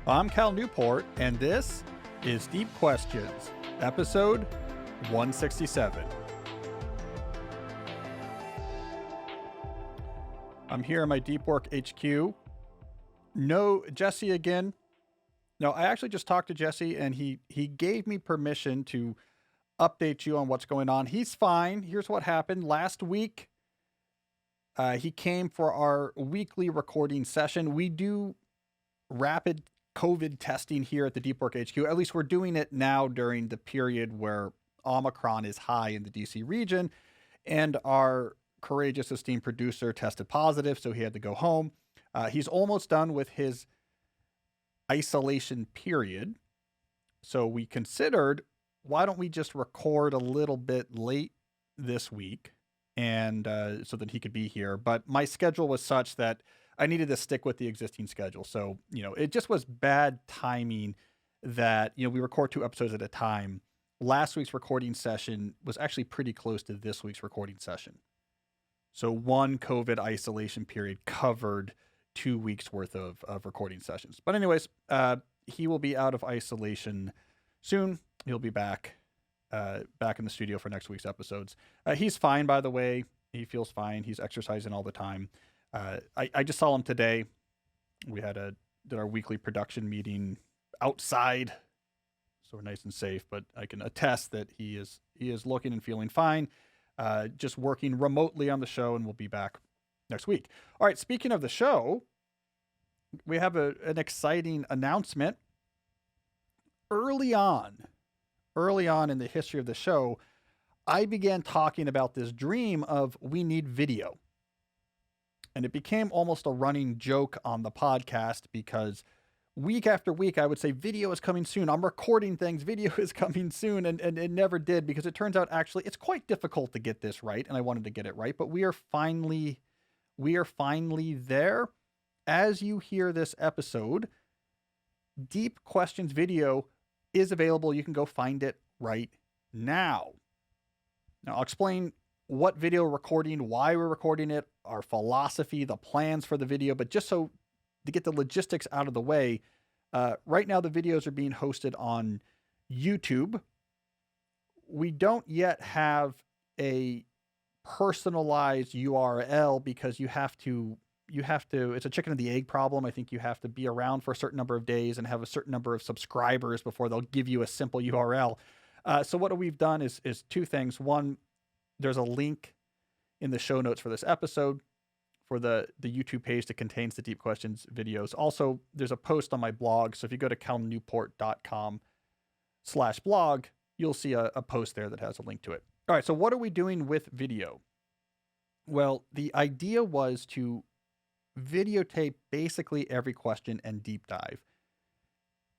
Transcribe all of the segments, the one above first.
I'm Cal Newport, and this is Deep Questions, episode 167. I'm here in my Deep Work HQ. No Jesse again. No, I actually just talked to Jesse, and he gave me permission to update you on what's going on. He's fine. Here's what happened. Last week, he came for our weekly recording session. We do rapid COVID testing here at the Deep Work HQ. At least we're doing it now during the period where Omicron is high in the DC region, and our courageous, esteemed producer tested positive, so he had to go home. He's almost done with his isolation period. So we considered, why don't we just record a little bit late this week, and so that he could be here. But my schedule was such that I needed to stick with the existing schedule. So, it just was bad timing that, we record 2 episodes at a time. Last week's recording session was actually pretty close to this week's recording session. So one COVID isolation period covered 2 weeks worth of recording sessions. But anyways, he will be out of isolation soon. He'll be back in the studio for next week's episodes. He's fine, by the way. He feels fine. He's exercising all the time. I just saw him today. We did our weekly production meeting outside, so we're nice and safe, but I can attest that he is looking and feeling fine, just working remotely on the show, and we'll be back next week. All right, speaking of the show, we have an exciting announcement. Early on in the history of the show, I began talking about this dream of we need video. And it became almost a running joke on the podcast because week after week, I would say, video is coming soon. I'm recording things. Video is coming soon. And it never did, because it turns out actually it's quite difficult to get this right. And I wanted to get it right. But we are finally there. As you hear this episode, Deep Questions video is available. You can go find it right now. Now, I'll explain what video we're recording, why we're recording it, our philosophy, the plans for the video. But just so to get the logistics out of the way, right now the videos are being hosted on YouTube. We don't yet have a personalized URL because you have to, it's a chicken and the egg problem. I think you have to be around for a certain number of days and have a certain number of subscribers before they'll give you a simple URL. So what we've done is 2 things. One, there's a link in the show notes for this episode for the YouTube page that contains the Deep Questions videos. Also, there's a post on my blog. So if you go to calnewport.com/blog, you'll see a post there that has a link to it. All right. So what are we doing with video? Well, the idea was to videotape basically every question and deep dive,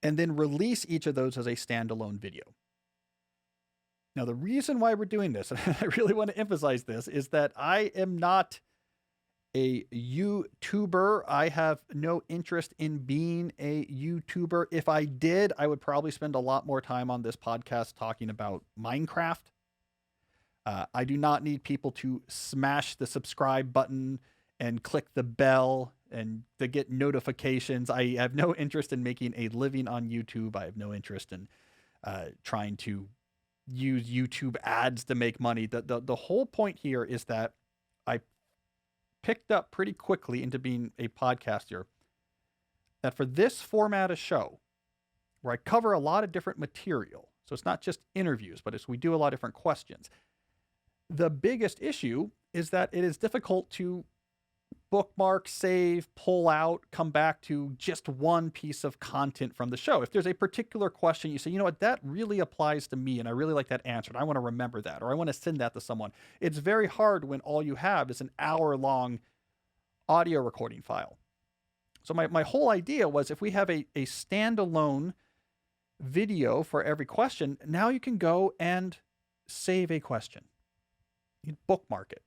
and then release each of those as a standalone video. Now, the reason why we're doing this, and I really want to emphasize this, is that I am not a YouTuber. I have no interest in being a YouTuber. If I did, I would probably spend a lot more time on this podcast talking about Minecraft. I do not need people to smash the subscribe button and click the bell and to get notifications. I have no interest in making a living on YouTube. I have no interest in trying to use YouTube ads to make money. The whole point here is that I picked up pretty quickly into being a podcaster, that for this format of show, where I cover a lot of different material, so it's not just interviews, but we do a lot of different questions. The biggest issue is that it is difficult to bookmark, save, pull out, come back to just one piece of content from the show. If there's a particular question, you say, you know what, that really applies to me, and I really like that answer, and I want to remember that, or I want to send that to someone. It's very hard when all you have is an hour-long audio recording file. So my whole idea was, if we have a standalone video for every question, now you can go and save a question. You bookmark it.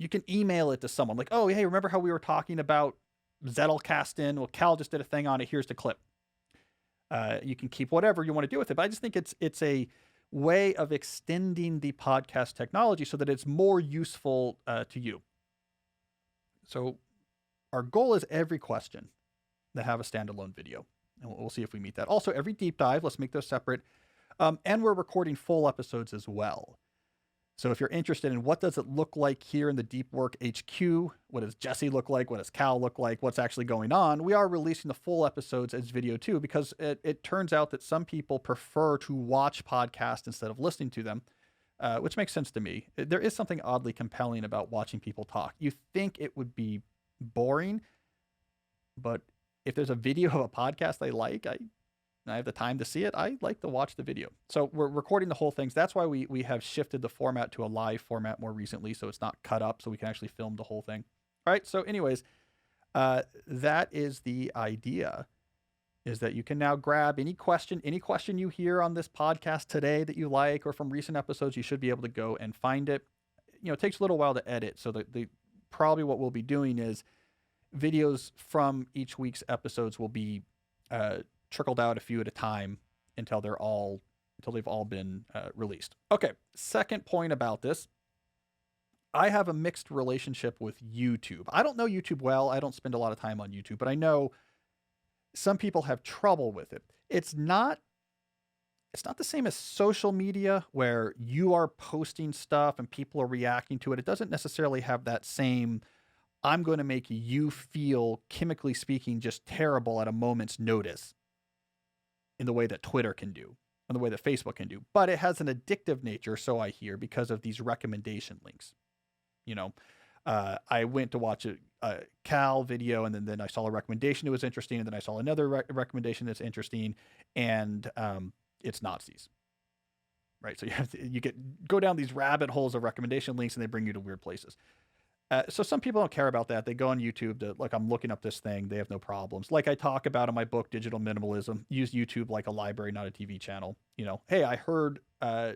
You can email it to someone like, oh, hey, remember how we were talking about Zettelkasten? Well, Cal just did a thing on it. Here's the clip. You can keep whatever you want to do with it. But I just think it's a way of extending the podcast technology so that it's more useful to you. So our goal is every question to have a standalone video. And we'll see if we meet that. Also, every deep dive, let's make those separate. And we're recording full episodes as well. So if you're interested in what does it look like here in the Deep Work HQ, what does Jesse look like, what does Cal look like, what's actually going on, we are releasing the full episodes as video too, because it turns out that some people prefer to watch podcasts instead of listening to them, which makes sense to me. There is something oddly compelling about watching people talk. You think it would be boring, but if there's a video of a podcast I like, I have the time to see it, I like to watch the video. So we're recording the whole thing. That's why we have shifted the format to a live format more recently, so it's not cut up, so we can actually film the whole thing. All right, so anyways, that is the idea, is that you can now grab any question you hear on this podcast today that you like, or from recent episodes, you should be able to go and find it. You know, it takes a little while to edit, so probably what we'll be doing is videos from each week's episodes will be trickled out a few at a time until they've all been released. Okay, second point about this. I have a mixed relationship with YouTube. I don't know YouTube well. I don't spend a lot of time on YouTube, but I know some people have trouble with it. It's not the same as social media where you are posting stuff and people are reacting to it. It doesn't necessarily have that same, I'm going to make you feel, chemically speaking, just terrible at a moment's notice in the way that Twitter can do, in the way that Facebook can do. But it has an addictive nature, so I hear, because of these recommendation links. You know, I went to watch a Cal video, and then I saw a recommendation that was interesting, and then I saw another recommendation that's interesting, and it's Nazis. Right? So you go down these rabbit holes of recommendation links, and they bring you to weird places. So some people don't care about that. They go on YouTube to, like, I'm looking up this thing. They have no problems. Like I talk about in my book, Digital Minimalism, use YouTube like a library, not a TV channel. You know, hey, I heard a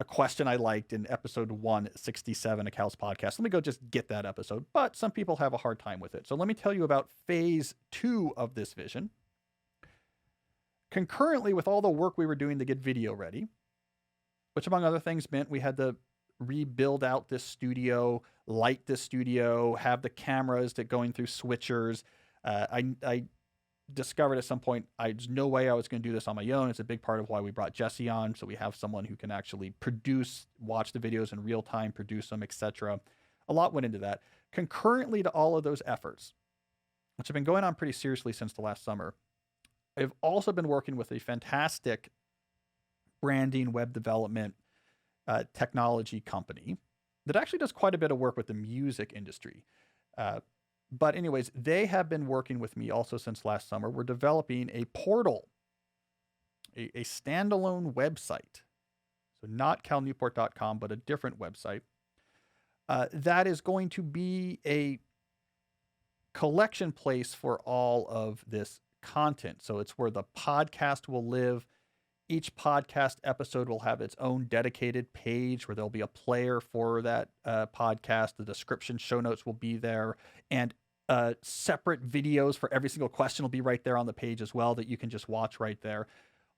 question I liked in episode 167 of Cal's podcast. Let me go just get that episode. But some people have a hard time with it. So let me tell you about phase 2 of this vision. Concurrently with all the work we were doing to get video ready, which among other things meant we had to rebuild out this studio, light this studio, have the cameras that going through switchers. I discovered at some point there's no way I was going to do this on my own. It's a big part of why we brought Jesse on, so we have someone who can actually watch the videos in real time, produce them, etc. A lot went into that. Concurrently to all of those efforts, which have been going on pretty seriously since the last summer, I've also been working with a fantastic branding, web development, technology company that actually does quite a bit of work with the music industry. But anyways, they have been working with me also since last summer. We're developing a portal, a standalone website. So not calnewport.com, but a different website. That is going to be a collection place for all of this content. So it's where the podcast will live. Each podcast episode will have its own dedicated page where there'll be a player for that podcast. The description, show notes will be there, and separate videos for every single question will be right there on the page as well that you can just watch right there.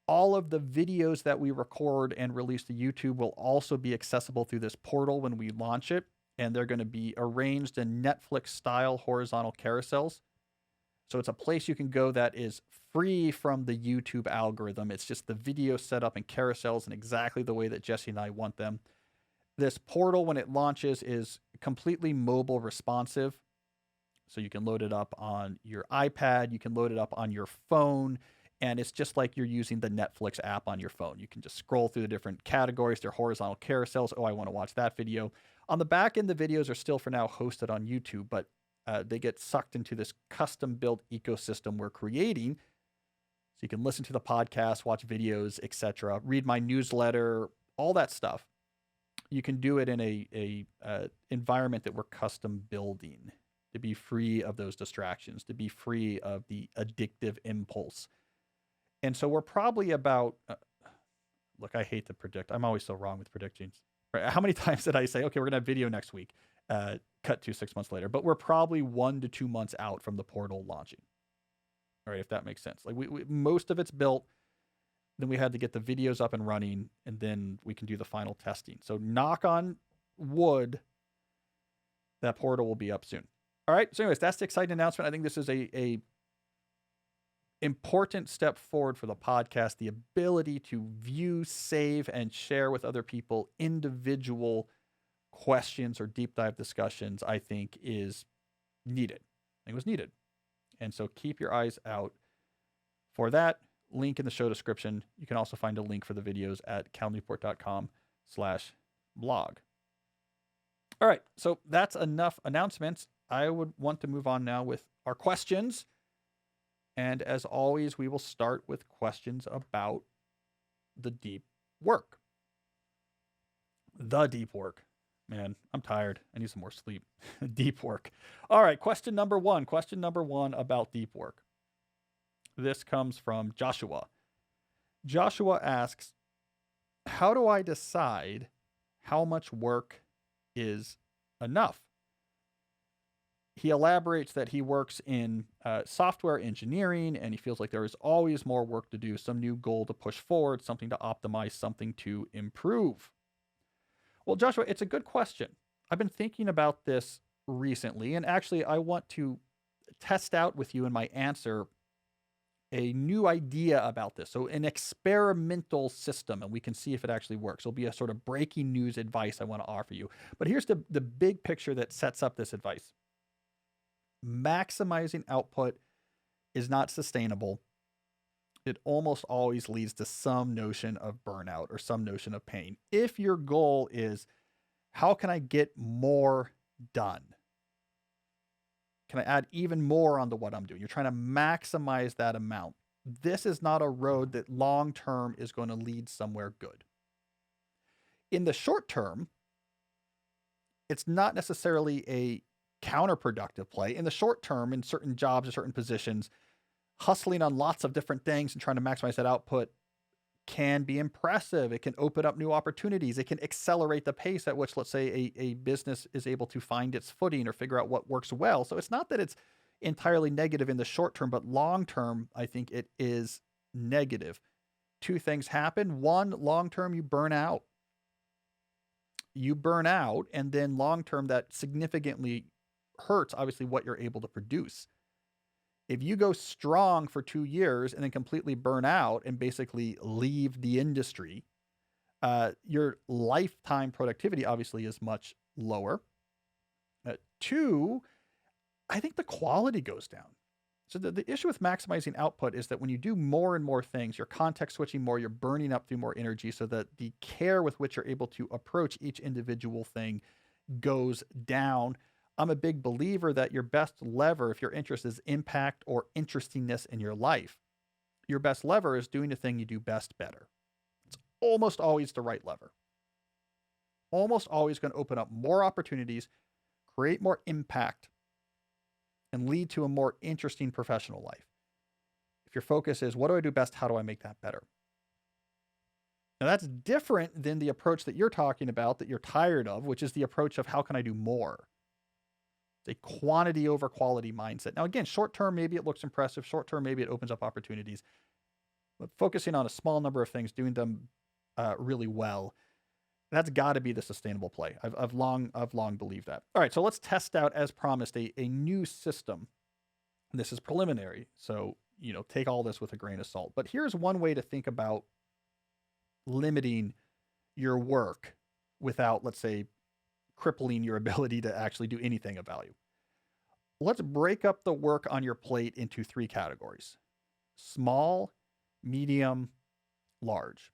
All of the videos that we record and release to YouTube will also be accessible through this portal when we launch it, and they're going to be arranged in Netflix-style horizontal carousels. So it's a place you can go that is free from the YouTube algorithm. It's just the video set up in carousels in exactly the way that Jesse and I want them. This portal, when it launches, is completely mobile responsive. So you can load it up on your iPad, you can load it up on your phone, and it's just like you're using the Netflix app on your phone. You can just scroll through the different categories. They're horizontal carousels. Oh, I want to watch that video. On the back end, the videos are still for now hosted on YouTube, but they get sucked into this custom-built ecosystem we're creating. So you can listen to the podcast, watch videos, etc., read my newsletter, all that stuff. You can do it in a environment that we're custom building to be free of those distractions, to be free of the addictive impulse. And so we're probably about, look, I hate to predict. I'm always so wrong with predictions. Right? How many times did I say, okay, we're going to have video next week? Cut to 6 months later. But we're probably 1 to 2 months out from the portal launching. All right, if that makes sense. Like we most of it's built. Then we had to get the videos up and running, and then we can do the final testing. So knock on wood, that portal will be up soon. All right. So anyways, that's the exciting announcement. I think this is a important step forward for the podcast. The ability to view, save, and share with other people individual questions or deep dive discussions, I think is needed. I think it was needed. And so keep your eyes out for that. Link in the show description. You can also find a link for the videos at calnewport.com/blog. All right, so that's enough announcements. I would want to move on now with our questions. And as always, we will start with questions about the deep work. The deep work. Man, I'm tired. I need some more sleep. Deep work. All right, question number one. Question number one about deep work. This comes from Joshua. Joshua asks, how do I decide how much work is enough? He elaborates that he works in software engineering and he feels like there is always more work to do, some new goal to push forward, something to optimize, something to improve. Well, Joshua, it's a good question. I've been thinking about this recently, and actually I want to test out with you in my answer a new idea about this. So an experimental system, and we can see if it actually works. It'll be a sort of breaking news advice I want to offer you. But here's the big picture that sets up this advice. Maximizing output is not sustainable. It almost always leads to some notion of burnout or some notion of pain. If your goal is, how can I get more done? Can I add even more onto what I'm doing? You're trying to maximize that amount. This is not a road that long-term is going to lead somewhere good. In the short term, it's not necessarily a counterproductive play. In the short term, in certain jobs or certain positions, hustling on lots of different things and trying to maximize that output can be impressive. It can open up new opportunities. It can accelerate the pace at which, let's say, a business is able to find its footing or figure out what works well. So it's not that it's entirely negative in the short term, but long term, I think it is negative. Two things happen. One, long term, you burn out. You burn out, and then long term, that significantly hurts, obviously, what you're able to produce. If you go strong for 2 years and then completely burn out and basically leave the industry, your lifetime productivity obviously is much lower. Two, I think the quality goes down. So the issue with maximizing output is that when you do more and more things, you're context switching more, you're burning up through more energy so that the care with which you're able to approach each individual thing goes down. I'm a big believer that your best lever, if your interest is impact or interestingness in your life, your best lever is doing the thing you do best better. It's almost always the right lever. Almost always going to open up more opportunities, create more impact, and lead to a more interesting professional life. If your focus is, what do I do best? How do I make that better? Now, that's different than the approach that you're talking about that you're tired of, which is the approach of how can I do more? It's a quantity over quality mindset. Now, again, short term, maybe it looks impressive. Short term, maybe it opens up opportunities. But focusing on a small number of things, doing them really well, that's got to be the sustainable play. I've long believed that. All right, so let's test out, as promised, a new system. This is preliminary, so take all this with a grain of salt. But here's one way to think about limiting your work without, let's say, crippling your ability to actually do anything of value. Let's break up the work on your plate into 3 categories: small, medium, large.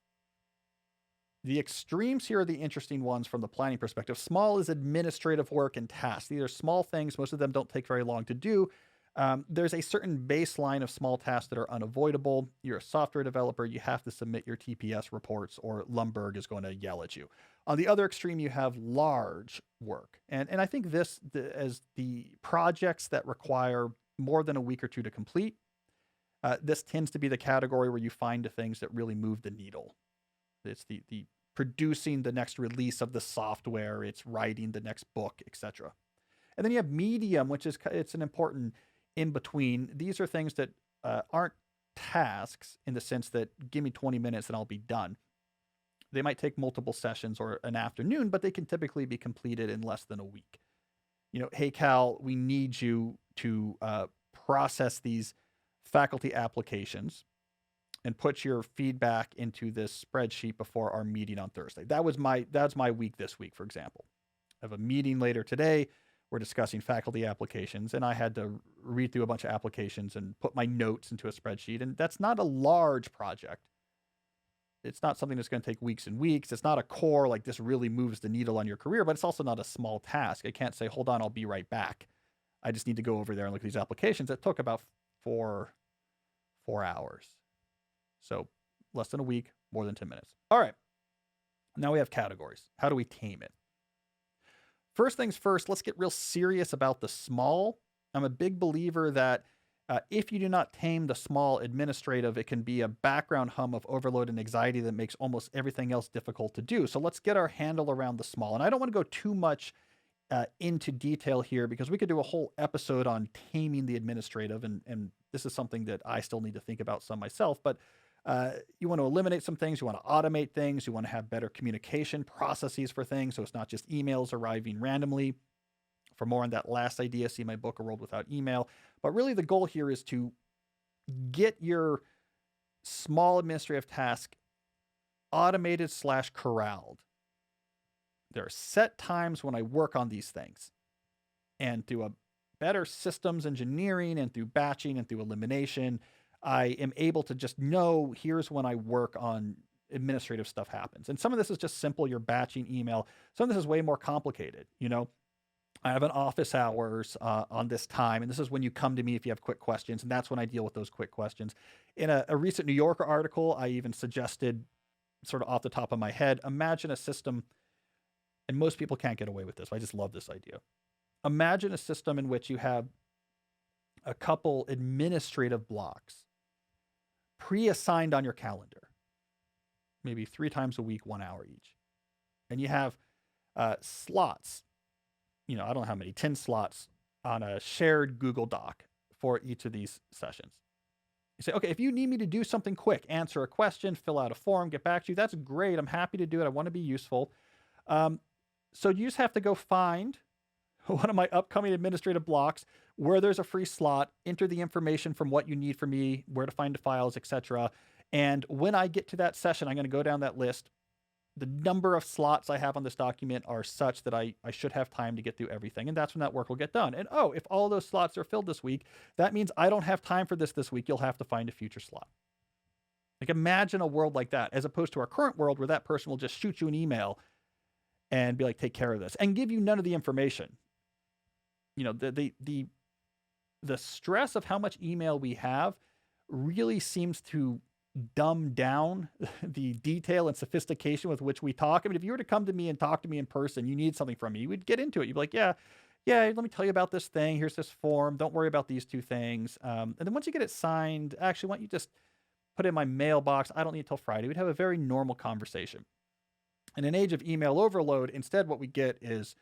The extremes here are the interesting ones from the planning perspective. Small is administrative work and tasks. These are small things. Most of them don't take very long to do. There's a certain baseline of small tasks that are unavoidable. You're a software developer. You have to submit your TPS reports or Lumbergh is going to yell at you. On the other extreme, you have large work. And I think as the projects that require more than a week or 2 to complete, this tends to be the category where you find the things that really move the needle. It's the producing the next release of the software. It's writing the next book, etc. And then you have medium, which it's an important in between. These are things that aren't tasks in the sense that give me 20 minutes and I'll be done. They might take multiple sessions or an afternoon, but they can typically be completed in less than a week. Hey, Cal, we need you to process these faculty applications and put your feedback into this spreadsheet before our meeting on Thursday. That's my week this week, for example. I have a meeting later today. We're discussing faculty applications, and I had to read through a bunch of applications and put my notes into a spreadsheet. And that's not a large project. It's not something that's going to take weeks and weeks. It's not a core, like this really moves the needle on your career, but it's also not a small task. I can't say, hold on, I'll be right back. I just need to go over there and look at these applications. That took about four hours. So less than a week, more than 10 minutes. All right. Now we have categories. How do we tame it? First things first, let's get real serious about the small. I'm a big believer that if you do not tame the small administrative, it can be a background hum of overload and anxiety that makes almost everything else difficult to do. So let's get our handle around the small. And I don't want to go too much into detail here because we could do a whole episode on taming the administrative. And this is something that I still need to think about some myself. But you want to eliminate some things. You want to automate things. You want to have better communication processes for things. So it's not just emails arriving randomly. For more on that last idea, see my book, A World Without Email. But really the goal here is to get your small administrative task automated / corralled. There are set times when I work on these things. And through a better systems engineering and through batching and through elimination, I am able to just know here's when I work on administrative stuff happens. And some of this is just simple, you're batching email. Some of this is way more complicated. I have an office hours on this time, and this is when you come to me if you have quick questions, and that's when I deal with those quick questions. In a recent New Yorker article, I even suggested, sort of off the top of my head, imagine a system, and most people can't get away with this. I just love this idea. Imagine a system in which you have a couple administrative blocks pre-assigned on your calendar, maybe 3 times a week, 1 hour each. And you have slots, I don't know how many, 10 slots on a shared Google Doc for each of these sessions. You say, okay, if you need me to do something quick, answer a question, fill out a form, get back to you, that's great. I'm happy to do it. I want to be useful. So you just have to go find one of my upcoming administrative blocks where there's a free slot, enter the information from what you need from me, where to find the files, etc. And when I get to that session, I'm going to go down that list. The number of slots I have on this document are such that I should have time to get through everything. And that's when that work will get done. And if all those slots are filled this week, that means I don't have time for this week. You'll have to find a future slot. Like imagine a world like that, as opposed to our current world where that person will just shoot you an email and be like, take care of this and give you none of the information. The stress of how much email we have really seems to dumb down the detail and sophistication with which we talk. I mean, if you were to come to me and talk to me in person, you need something from me, you would get into it. You'd be like, yeah, let me tell you about this thing. Here's this form. Don't worry about these 2 things. And then once you get it signed, actually, why don't you just put it in my mailbox? I don't need it till Friday. We'd have a very normal conversation. In an age of email overload, instead what we get is,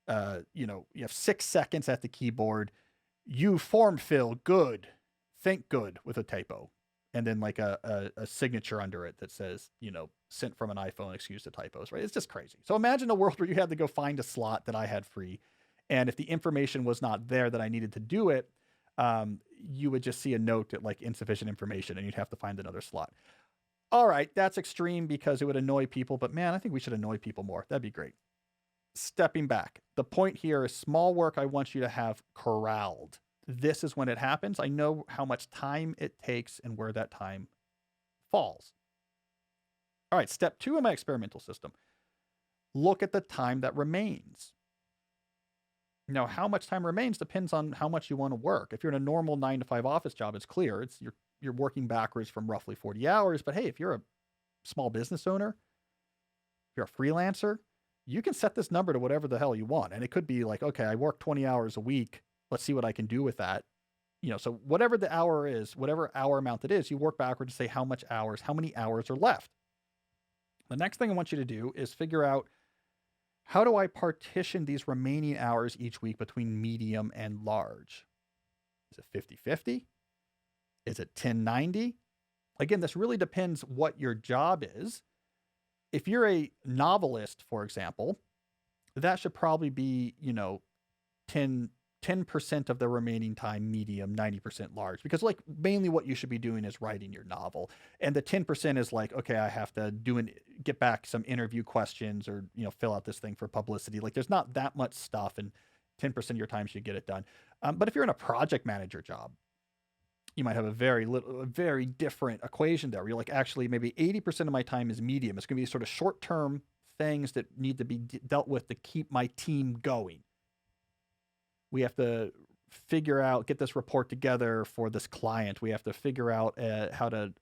you have 6 seconds at the keyboard. You form fill good, think good with a typo. And then like a signature under it that says, sent from an iPhone, excuse the typos, right? It's just crazy. So imagine a world where you had to go find a slot that I had free. And if the information was not there that I needed to do it, you would just see a note that like insufficient information and you'd have to find another slot. All right, that's extreme because it would annoy people, but man, I think we should annoy people more. That'd be great. Stepping back, the point here is small work I want you to have corralled. This is when it happens. I know how much time it takes and where that time falls. All right, step 2 in my experimental system. Look at the time that remains. Now, how much time remains depends on how much you want to work. If you're in a normal 9-to-5 office job, it's clear. You're working backwards from roughly 40 hours. But hey, if you're a small business owner, if you're a freelancer, you can set this number to whatever the hell you want. And it could be like, okay, I work 20 hours a week. Let's see what I can do with that. So whatever the hour is, whatever hour amount it is, you work backwards to say how many hours are left. The next thing I want you to do is figure out, how do I partition these remaining hours each week between medium and large? Is it 50-50? Is it 10-90? Again, this really depends what your job is. If you're a novelist, for example, that should probably be, 10 10% of the remaining time medium, 90% large, because like mainly what you should be doing is writing your novel. And the 10% is like, okay, I have to get back some interview questions or, fill out this thing for publicity. Like there's not that much stuff, and 10% of your time should get it done. But if you're in a project manager job, you might have a very different equation there where you're like, actually, maybe 80% of my time is medium. It's going to be sort of short-term things that need to be dealt with to keep my team going. We have to get this report together for this client. We have to figure out how to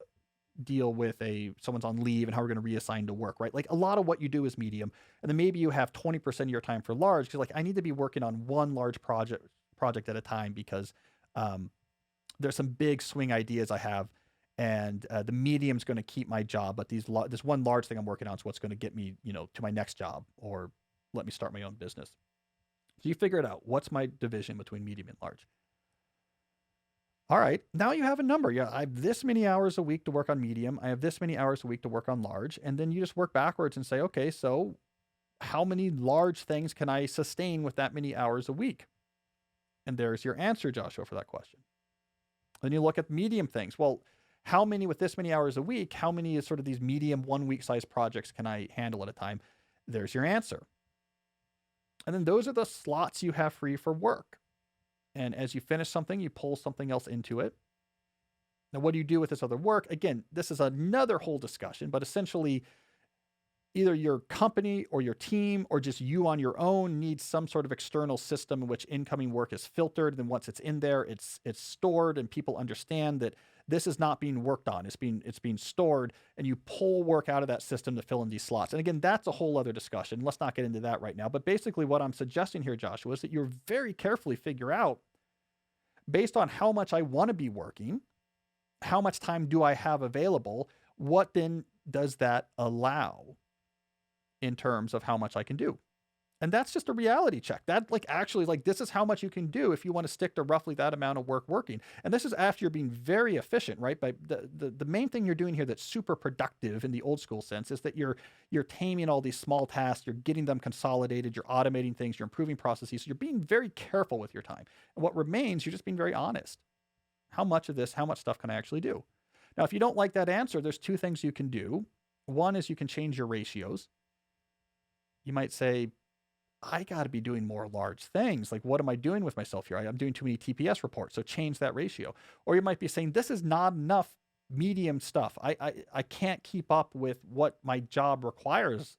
deal with someone's on leave and how we're going to reassign to work, right? Like a lot of what you do is medium. And then maybe you have 20% of your time for large, because like I need to be working on one large project at a time, because there's some big swing ideas I have, and the medium's going to keep my job, but this one large thing I'm working on is what's going to get me, to my next job or let me start my own business. So you figure it out. What's my division between medium and large? All right, now you have a number. Yeah, I have this many hours a week to work on medium. I have this many hours a week to work on large. And then you just work backwards and say, okay, so how many large things can I sustain with that many hours a week? And there's your answer, Joshua, for that question. Then you look at medium things. Well, how many with this many hours a week, how many is sort of these medium 1 week size projects can I handle at a time? There's your answer. And then those are the slots you have free for work. And as you finish something, you pull something else into it. Now, what do you do with this other work? Again, this is another whole discussion, but essentially either your company or your team or just you on your own needs some sort of external system in which incoming work is filtered. And then once it's in there, it's stored, and people understand that this is not being worked on. It's being stored, and you pull work out of that system to fill in these slots. And again, that's a whole other discussion. Let's not get into that right now. But basically what I'm suggesting here, Joshua, is that you very carefully figure out, based on how much I want to be working, how much time do I have available, what then does that allow in terms of how much I can do? And that's just a reality check. That this is how much you can do if you want to stick to roughly that amount of work working. And this is after you're being very efficient, right? But the main thing you're doing here that's super productive in the old school sense is that you're taming all these small tasks, you're getting them consolidated, you're automating things, you're improving processes. So you're being very careful with your time. And what remains, you're just being very honest. How much stuff can I actually do? Now, if you don't like that answer, there's two things you can do. One is you can change your ratios. You might say, I got to be doing more large things. Like, what am I doing with myself here? I'm doing too many TPS reports, so change that ratio. Or you might be saying, this is not enough medium stuff. I can't keep up with what my job requires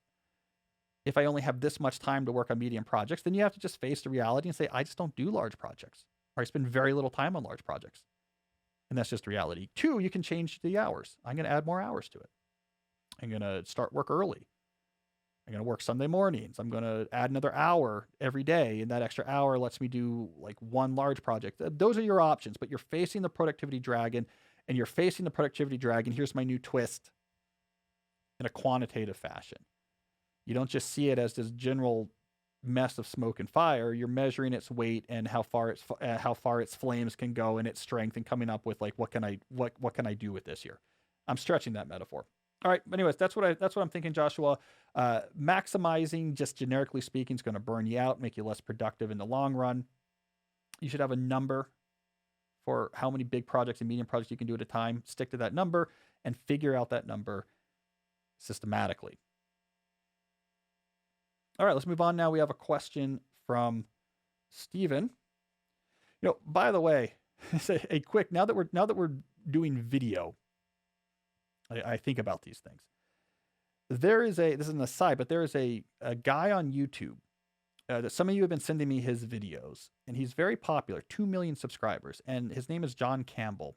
if I only have this much time to work on medium projects. Then you have to just face the reality and say, I just don't do large projects, or I spend very little time on large projects. And that's just reality. Two, you can change the hours. I'm going to add more hours to it. I'm going to start work early. I'm going to work Sunday mornings. I'm going to add another hour every day, and that extra hour lets me do like one large project. Those are your options, but you're facing the productivity dragon, and you're facing the productivity dragon. Here's my new twist, in a quantitative fashion. You don't just see it as this general mess of smoke and fire. You're measuring its weight and how far its flames can go and its strength, and coming up with like, what can I do with this here? I'm stretching that metaphor. All right. Anyways, that's what I'm thinking, Joshua. Maximizing, just generically speaking, is going to burn you out, make you less productive in the long run. You should have a number for how many big projects and medium projects you can do at a time. Stick to that number and figure out that number systematically. All right, let's move on now. We have a question from Steven. By the way, a quick, now that we're doing video, I think about these things. This is an aside, but there is a guy on YouTube that some of you have been sending me his videos, and he's very popular, 2 million subscribers, and his name is John Campbell.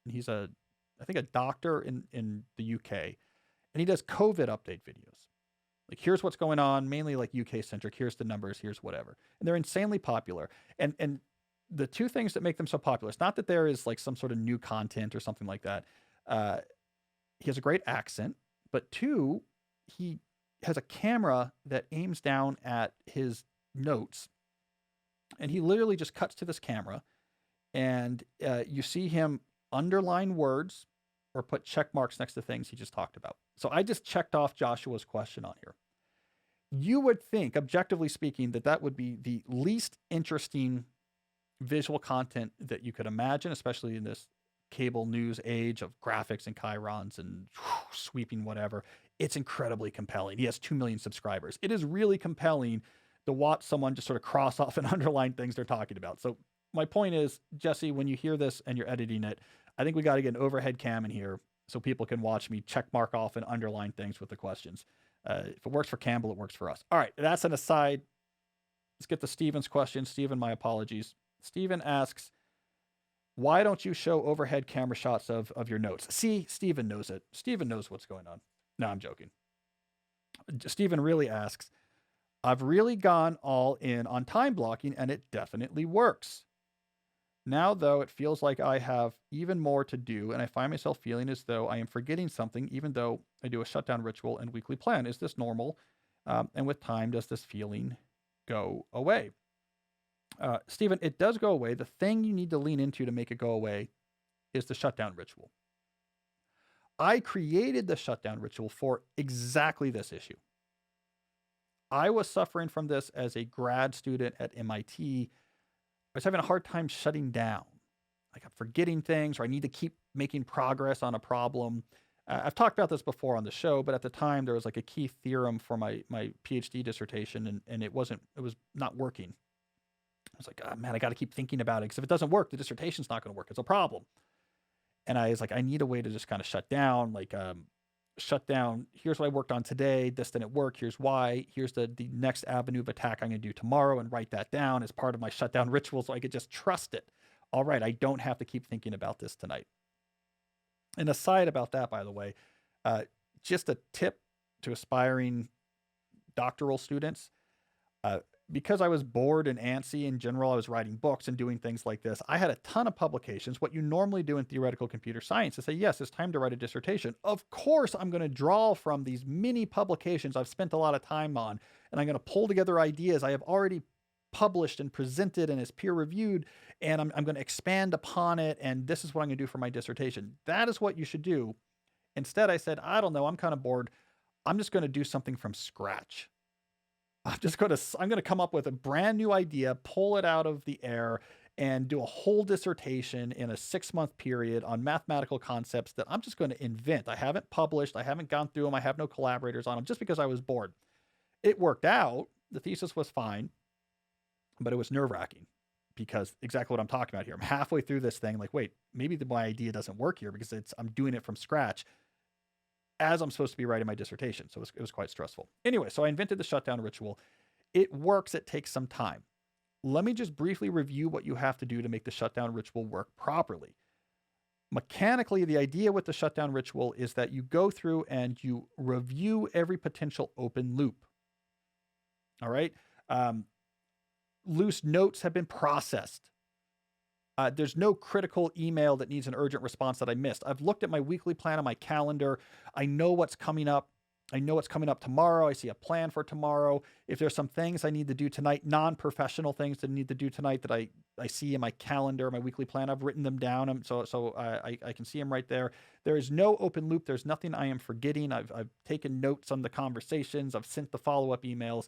And he's I think a doctor in the UK, and he does COVID update videos. Like, here's what's going on, mainly like UK centric. Here's the numbers, here's whatever. And they're insanely popular. And the two things that make them so popular, it's not that there is like some sort of new content or something like that. He has a great accent, but two, he has a camera that aims down at his notes, and he literally just cuts to this camera, and you see him underline words or put check marks next to things he just talked about. So I just checked off Joshua's question on here. You would think, objectively speaking, that would be the least interesting visual content that you could imagine, especially in this cable news age of graphics and chyrons and sweeping whatever. It's incredibly compelling. He has 2 million subscribers. It is really compelling to watch someone just sort of cross off and underline things they're talking about. So my point is, Jesse, when you hear this and you're editing it, I think we got to get an overhead cam in here so people can watch me check mark off and underline things with the questions. If it works for Campbell, it works for us. All right, that's an aside. Let's get to Steven's question. Steven, my apologies. Steven asks, why don't you show overhead camera shots of your notes? See, Steven knows it. Steven knows what's going on. No, I'm joking. Steven really asks, I've really gone all in on time blocking and it definitely works. Now, though, it feels like I have even more to do, and I find myself feeling as though I am forgetting something, even though I do a shutdown ritual and weekly plan. Is this normal? And with time, does this feeling go away? Stephen, it does go away. The thing you need to lean into to make it go away is the shutdown ritual. I created the shutdown ritual for exactly this issue. I was suffering from this as a grad student at MIT. I was having a hard time shutting down. Like I'm forgetting things, or I need to keep making progress on a problem. I've talked about this before on the show, but at the time there was like a key theorem for my PhD dissertation, and it was not working. I was like, oh, man, I got to keep thinking about it because if it doesn't work, the dissertation's not going to work. It's a problem. And I was like, I need a way to just kind of shut down, shut down. Here's what I worked on today. This didn't work. Here's why. Here's the next avenue of attack I'm going to do tomorrow, and write that down as part of my shutdown ritual so I could just trust it. All right, I don't have to keep thinking about this tonight. And aside about that, by the way, just a tip to aspiring doctoral students. Because I was bored and antsy in general, I was writing books and doing things like this. I had a ton of publications. What you normally do in theoretical computer science is say, yes, it's time to write a dissertation. Of course, I'm going to draw from these many publications I've spent a lot of time on, and I'm going to pull together ideas I have already published and presented and is peer reviewed, and I'm going to expand upon it, and this is what I'm going to do for my dissertation. That is what you should do. Instead, I said, I don't know, I'm kind of bored. I'm just going to do something from scratch. I'm going to come up with a brand new idea, pull it out of the air, and do a whole dissertation in a 6-month period on mathematical concepts that I'm just going to invent. I haven't published. I haven't gone through them. I have no collaborators on them just because I was bored. It worked out. The thesis was fine, but it was nerve-wracking because exactly what I'm talking about here. I'm halfway through this thing like, wait, maybe my idea doesn't work here because I'm doing it from scratch as I'm supposed to be writing my dissertation. So it was quite stressful. Anyway, so I invented the shutdown ritual. It works. It takes some time. Let me just briefly review what you have to do to make the shutdown ritual work properly. Mechanically, the idea with the shutdown ritual is that you go through and you review every potential open loop. All right. Loose notes have been processed. There's no critical email that needs an urgent response that I missed. I've looked at my weekly plan on my calendar. I know what's coming up. I know what's coming up tomorrow. I see a plan for tomorrow. If there's some things I need to do tonight, non-professional things that I need to do tonight that I see in my calendar, my weekly plan, I've written them down. So I can see them right there. There is no open loop. There's nothing I am forgetting. I've taken notes on the conversations. I've sent the follow-up emails.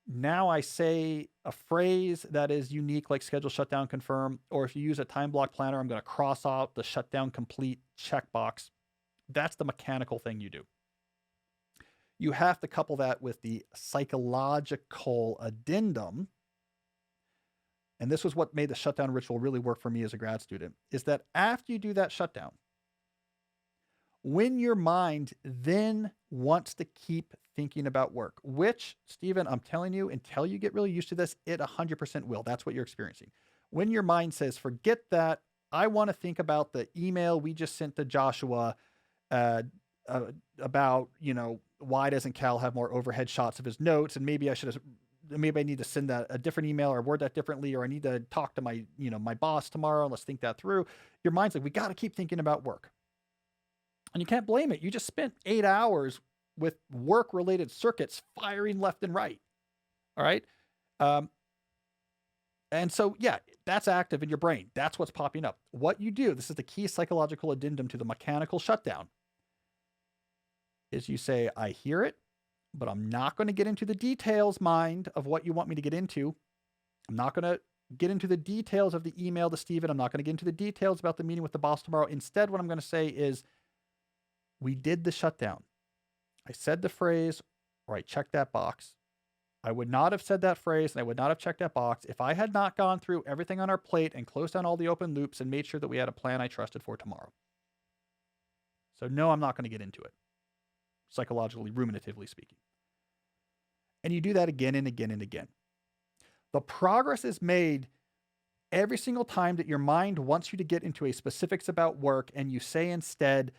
Now I say a phrase that is unique, like schedule, shutdown, confirm, or if you use a time block planner, I'm going to cross out the shutdown complete checkbox. That's the mechanical thing you do. You have to couple that with the psychological addendum. And this was what made the shutdown ritual really work for me as a grad student, is that after you do that shutdown, when your mind then wants to keep thinking about work, which, Stephen, I'm telling you, until you get really used to this, it 100% will. That's what you're experiencing. When your mind says, forget that, I want to think about the email we just sent to Joshua about, why doesn't Cal have more overhead shots of his notes? And maybe I need to send that a different email or word that differently, or I need to talk to my boss tomorrow and let's think that through. Your mind's like, we got to keep thinking about work. And you can't blame it. You just spent 8 hours with work-related circuits firing left and right. All right. And so, yeah, that's active in your brain. That's what's popping up. What you do, this is the key psychological addendum to the mechanical shutdown, is you say, I hear it, but I'm not going to get into the details, mind, of what you want me to get into. I'm not going to get into the details of the email to Steven. I'm not going to get into the details about the meeting with the boss tomorrow. Instead, what I'm going to say is, we did the shutdown. I said the phrase, or I checked that box. I would not have said that phrase and I would not have checked that box if I had not gone through everything on our plate and closed down all the open loops and made sure that we had a plan I trusted for tomorrow. So no, I'm not going to get into it, psychologically, ruminatively speaking. And you do that again and again and again. The progress is made every single time that your mind wants you to get into a specifics about work and you say instead,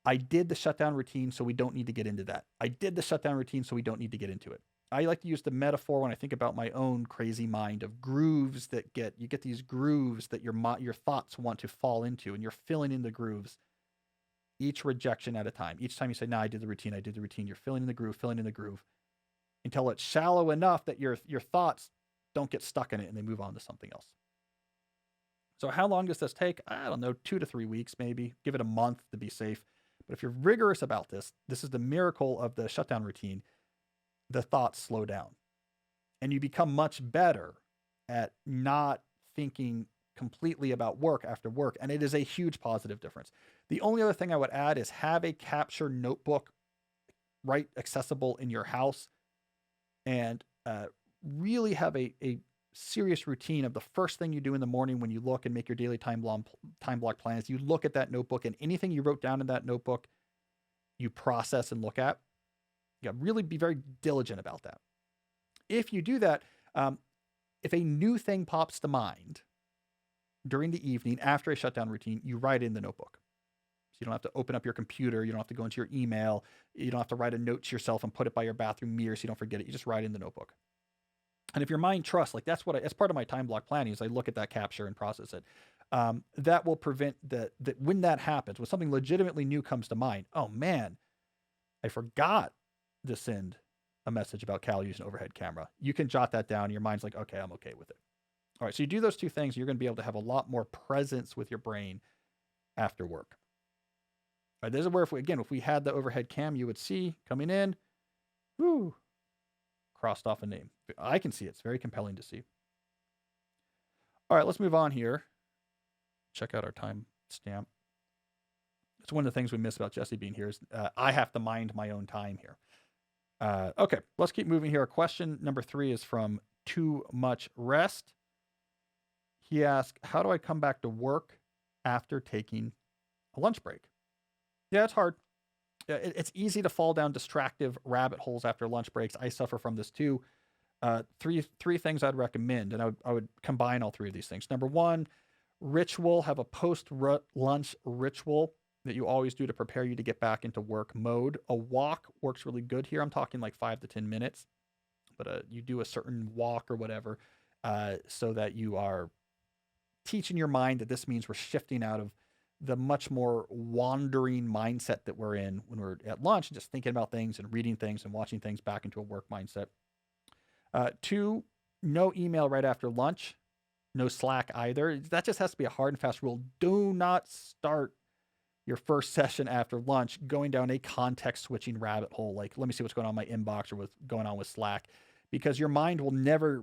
I did the shutdown routine, so we don't need to get into that. I did the shutdown routine, so we don't need to get into it. I like to use the metaphor when I think about my own crazy mind of grooves that you get these grooves that your thoughts want to fall into, and you're filling in the grooves each rejection at a time. Each time you say, I did the routine, you're filling in the groove until it's shallow enough that your thoughts don't get stuck in it and they move on to something else. So how long does this take? I don't know, 2 to 3 weeks maybe. Give it a month to be safe. But if you're rigorous about this is the miracle of the shutdown routine. The thoughts slow down and you become much better at not thinking completely about work after work. And it is a huge positive difference. The only other thing I would add is have a capture notebook right accessible in your house and really have a serious routine of the first thing you do in the morning when you look and make your daily time block plans. You look at that notebook and anything you wrote down in that notebook, you process and look at. Yeah, really be very diligent about that. If you do that, if a new thing pops to mind during the evening after a shutdown routine, you write it in the notebook. So you don't have to open up your computer. You don't have to go into your email. You don't have to write a note to yourself and put it by your bathroom mirror so you don't forget it. You just write it in the notebook. And if your mind trusts, like that's part of my time block planning is I look at that capture and process it. That will prevent that when that happens, when something legitimately new comes to mind, oh man, I forgot to send a message about Cal using overhead camera. You can jot that down. Your mind's like, okay, I'm okay with it. All right. So you do those two things. You're going to be able to have a lot more presence with your brain after work. All right. This is where, if we had the overhead cam, you would see coming in, crossed off a name. I can see it. It's very compelling to see. All right. Let's move on here. Check out our time stamp. It's one of the things we miss about Jesse being here is I have to mind my own time here. Okay, let's keep moving here. Question number 3 is from Too Much Rest. He asked, how do I come back to work after taking a lunch break? Yeah, it's hard. It's easy to fall down distractive rabbit holes after lunch breaks. I suffer from this too. Three things I'd recommend, and I would combine all 3 of these things. Number 1, ritual. Have a post-lunch ritual that you always do to prepare you to get back into work mode. A walk works really good here. I'm talking like 5 to 10 minutes, but you do a certain walk or whatever so that you are teaching your mind that this means we're shifting out of the much more wandering mindset that we're in when we're at lunch and just thinking about things and reading things and watching things back into a work mindset. 2, no email right after lunch. No Slack either. That just has to be a hard and fast rule. Do not start your first session after lunch going down a context switching rabbit hole. Like, let me see what's going on in my inbox or what's going on with Slack, because your mind will never,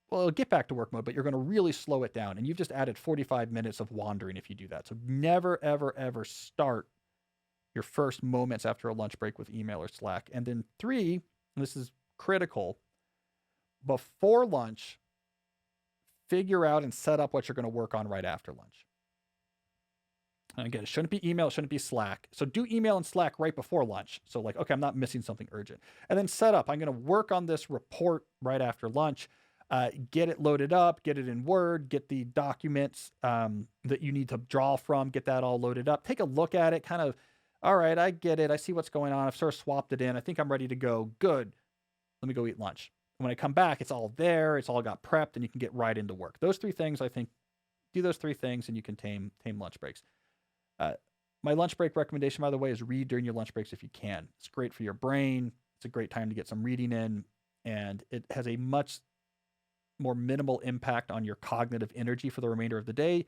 it'll get back to work mode, but you're going to really slow it down. And you've just added 45 minutes of wandering if you do that. So never, ever, ever start your first moments after a lunch break with email or Slack. And then 3, and this is critical, before lunch, figure out and set up what you're going to work on right after lunch. And again, it shouldn't be email, it shouldn't be Slack. So do email and Slack right before lunch. So like, okay, I'm not missing something urgent. And then set up, I'm going to work on this report right after lunch. Get it loaded up, get it in Word, get the documents that you need to draw from, get that all loaded up. Take a look at it, kind of, all right, I get it. I see what's going on. I've sort of swapped it in. I think I'm ready to go. Good. Let me go eat lunch. When I come back, it's all there. It's all got prepped and you can get right into work. Those 3 things, I think, do those 3 things and you can tame lunch breaks. My lunch break recommendation, by the way, is read during your lunch breaks if you can. It's great for your brain. It's a great time to get some reading in, and it has a much more minimal impact on your cognitive energy for the remainder of the day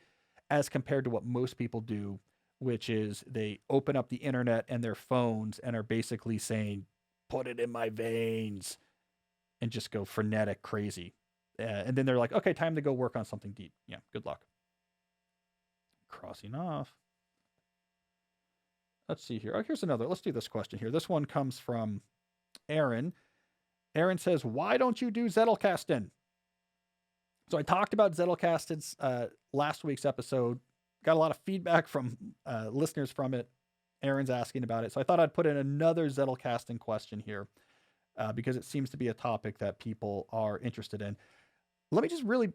as compared to what most people do, which is they open up the internet and their phones and are basically saying, put it in my veins, and just go frenetic crazy. And then they're like, okay, time to go work on something deep. Yeah, good luck. Crossing off. Let's see here. Oh, here's another. Let's do this question here. This one comes from Aaron. Aaron says, why don't you do Zettelkasten? So I talked about Zettelkasten's last week's episode. Got a lot of feedback from listeners from it. Aaron's asking about it. So I thought I'd put in another Zettelkasten question here because it seems to be a topic that people are interested in. Let me just really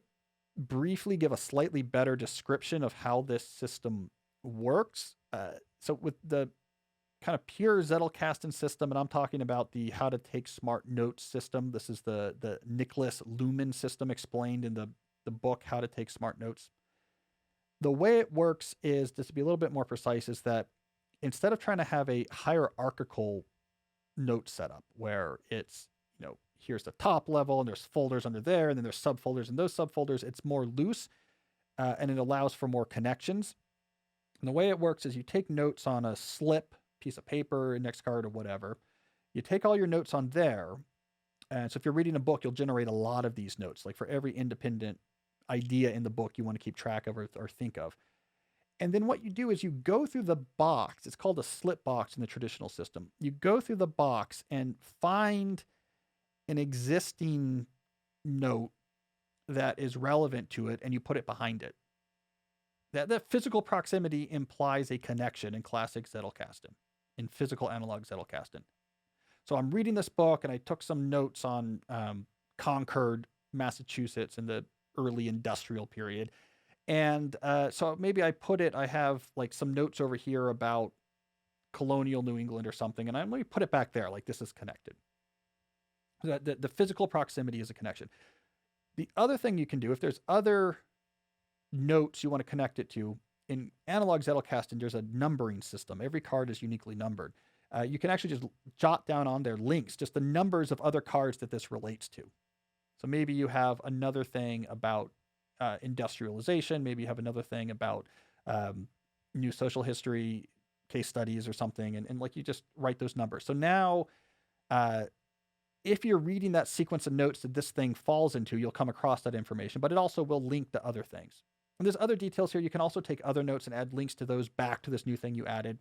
briefly give a slightly better description of how this system works. So with the kind of pure Zettelkasten system, and I'm talking about the how to take smart notes system. This is the Niklas Luhmann system explained in the book, How to Take Smart Notes. The way it works is, just to be a little bit more precise, is that instead of trying to have a hierarchical note setup where it's, here's the top level and there's folders under there and then there's subfolders and those subfolders, it's more loose and it allows for more connections. And the way it works is you take notes on a slip, piece of paper, index card, or whatever. You take all your notes on there. And so if you're reading a book, you'll generate a lot of these notes. Like for every independent idea in the book you want to keep track of or think of. And then what you do is you go through the box. It's called a slip box in the traditional system. You go through the box and find an existing note that is relevant to it, and you put it behind it. That physical proximity implies a connection in classic Zettelkasten, in physical analog Zettelkasten. So I'm reading this book, and I took some notes on Concord, Massachusetts in the early industrial period. And so maybe I have like some notes over here about colonial New England or something, and let me put it back there, like this is connected. The physical proximity is a connection. The other thing you can do, if there's other notes you want to connect it to, in analog Zettelkasten, there's a numbering system. Every card is uniquely numbered. You can actually just jot down on their links, just the numbers of other cards that this relates to. So maybe you have another thing about industrialization. Maybe you have another thing about new social history case studies or something. And like you just write those numbers. So now if you're reading that sequence of notes that this thing falls into, you'll come across that information, but it also will link to other things. And there's other details here. You can also take other notes and add links to those back to this new thing you added.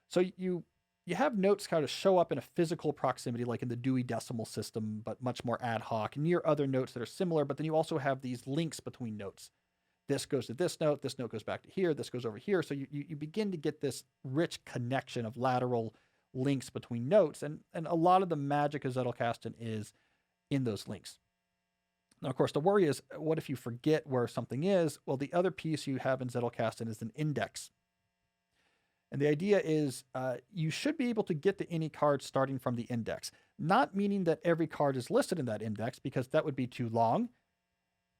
So you have notes kind of show up in a physical proximity, like in the Dewey Decimal System, but much more ad hoc, near other notes that are similar. But then you also have these links between notes. This goes to this note goes back to here, this goes over here. So you begin to get this rich connection of lateral links between notes. And a lot of the magic of Zettelkasten is in those links. Now, of course, the worry is, what if you forget where something is? Well, the other piece you have in Zettelkasten is an index. And the idea is you should be able to get to any card starting from the index, not meaning that every card is listed in that index, because that would be too long.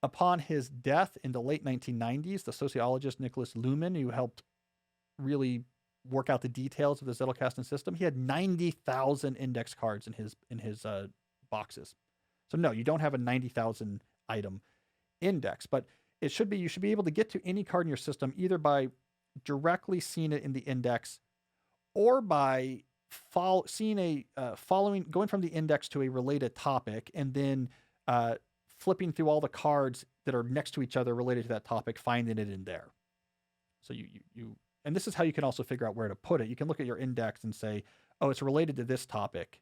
Upon his death in the late 1990s, the sociologist Niklas Luhmann, who helped really work out the details of the Zettelkasten system, he had 90,000 index cards in his boxes. So no, you don't have a 90,000 item index, but you should be able to get to any card in your system either by directly seeing it in the index or by going from the index to a related topic and then flipping through all the cards that are next to each other related to that topic, finding it in there. So and this is how you can also figure out where to put it. You can look at your index and say, oh, it's related to this topic.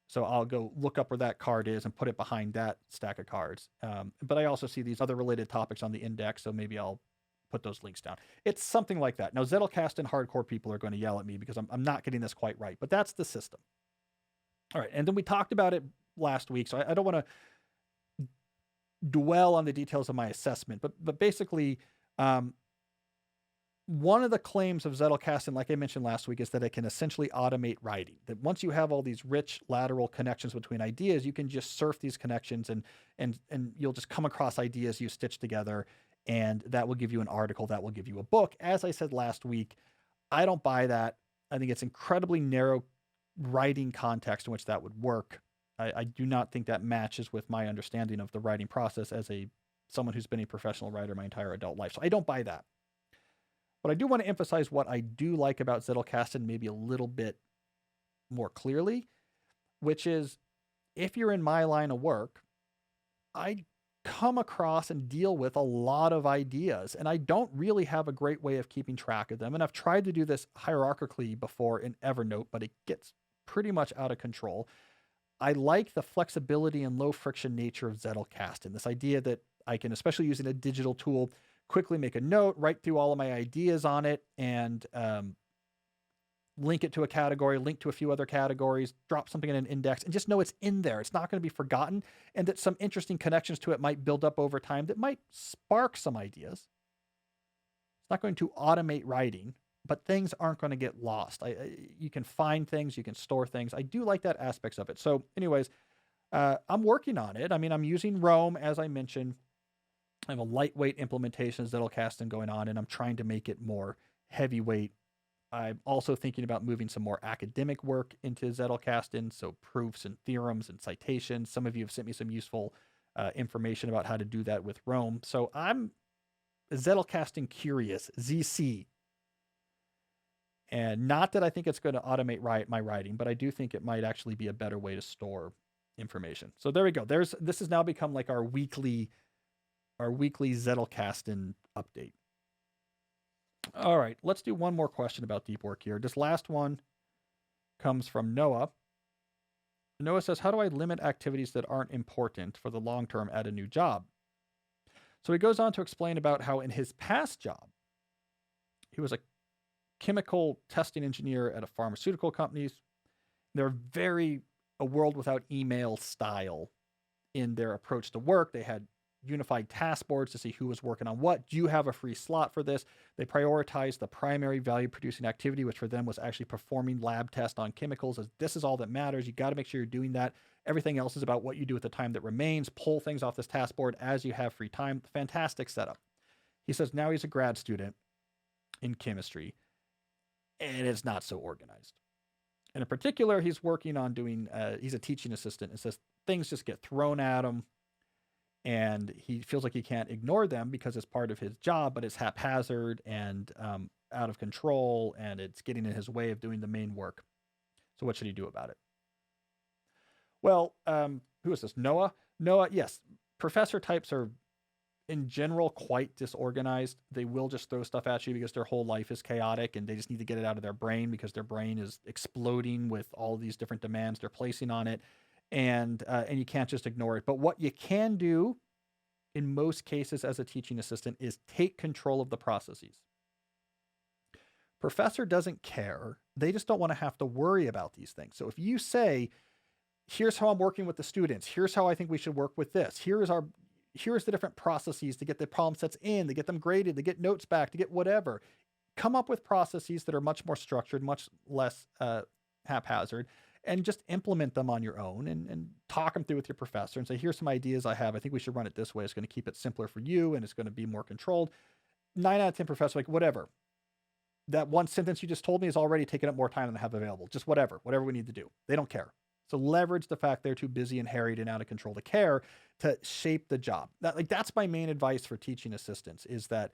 So I'll go look up where that card is and put it behind that stack of cards. But I also see these other related topics on the index, so maybe I'll put those links down. It's something like that. Now, Zettelkasten hardcore people are going to yell at me because I'm not getting this quite right, but that's the system. All right, and then we talked about it last week, so I don't want to dwell on the details of my assessment, but basically, one of the claims of Zettelkasten, like I mentioned last week, is that it can essentially automate writing. That once you have all these rich lateral connections between ideas, you can just surf these connections and you'll just come across ideas you stitch together, and that will give you an article, that will give you a book. As I said last week, I don't buy that. I think it's incredibly narrow writing context in which that would work. I do not think that matches with my understanding of the writing process as someone who's been a professional writer my entire adult life. So I don't buy that. But I do want to emphasize what I do like about Zettelkasten maybe a little bit more clearly, which is if you're in my line of work, I come across and deal with a lot of ideas, and I don't really have a great way of keeping track of them. And I've tried to do this hierarchically before in Evernote, but it gets pretty much out of control. I like the flexibility and low friction nature of Zettelkasten. This idea that I can, especially using a digital tool, quickly make a note, write through all of my ideas on it, and link it to a category, link to a few other categories, drop something in an index, and just know it's in there. It's not going to be forgotten, and that some interesting connections to it might build up over time that might spark some ideas. It's not going to automate writing, but things aren't going to get lost. You can find things, you can store things. I do like that aspects of it. So anyways, I'm working on it. I mean, I'm using Rome, as I mentioned. I have a lightweight implementation of Zettelkasten going on, and I'm trying to make it more heavyweight. I'm also thinking about moving some more academic work into Zettelkasten, so proofs and theorems and citations. Some of you have sent me some useful information about how to do that with Rome. So I'm Zettelkasten curious, ZC. And not that I think it's going to automate my writing, but I do think it might actually be a better way to store information. So there we go. This has now become like our weekly Zettelkasten update. All right, let's do one more question about deep work here. This last one comes from Noah. Noah says, how do I limit activities that aren't important for the long term at a new job? So he goes on to explain about how in his past job, he was a chemical testing engineer at a pharmaceutical company. They're very a world without email style in their approach to work. They had unified task boards to see who was working on what. Do you have a free slot for this? They prioritized the primary value producing activity, which for them was actually performing lab tests on chemicals, as this is all that matters. You got to make sure you're doing that. Everything else is about what you do with the time that remains. Pull things off this task board as you have free time. Fantastic setup. He says now he's a grad student in chemistry, and it's not so organized. And in particular, he's working on doing, he's a teaching assistant, and says things just get thrown at him, and he feels like he can't ignore them because it's part of his job, but it's haphazard and out of control, and it's getting in his way of doing the main work. So what should he do about it? Well, who is this? Noah? Noah, yes. Professor types are, in general, quite disorganized. They will just throw stuff at you because their whole life is chaotic, and they just need to get it out of their brain because their brain is exploding with all these different demands they're placing on it. And you can't just ignore it. But what you can do in most cases as a teaching assistant is take control of the processes. Professor doesn't care. They just don't want to have to worry about these things. So if you say, here's how I'm working with the students, here's how I think we should work with this, here's the different processes to get the problem sets in, to get them graded, to get notes back, to get whatever. Come up with processes that are much more structured, much less haphazard, and just implement them on your own and talk them through with your professor and say, here's some ideas I have. I think we should run it this way. It's going to keep it simpler for you, and it's going to be more controlled. 9 out of 10 professors like, whatever. That one sentence you just told me is already taking up more time than I have available. Just whatever we need to do. They don't care. So leverage the fact they're too busy and harried and out of control to care to shape the job. That's my main advice for teaching assistants, is that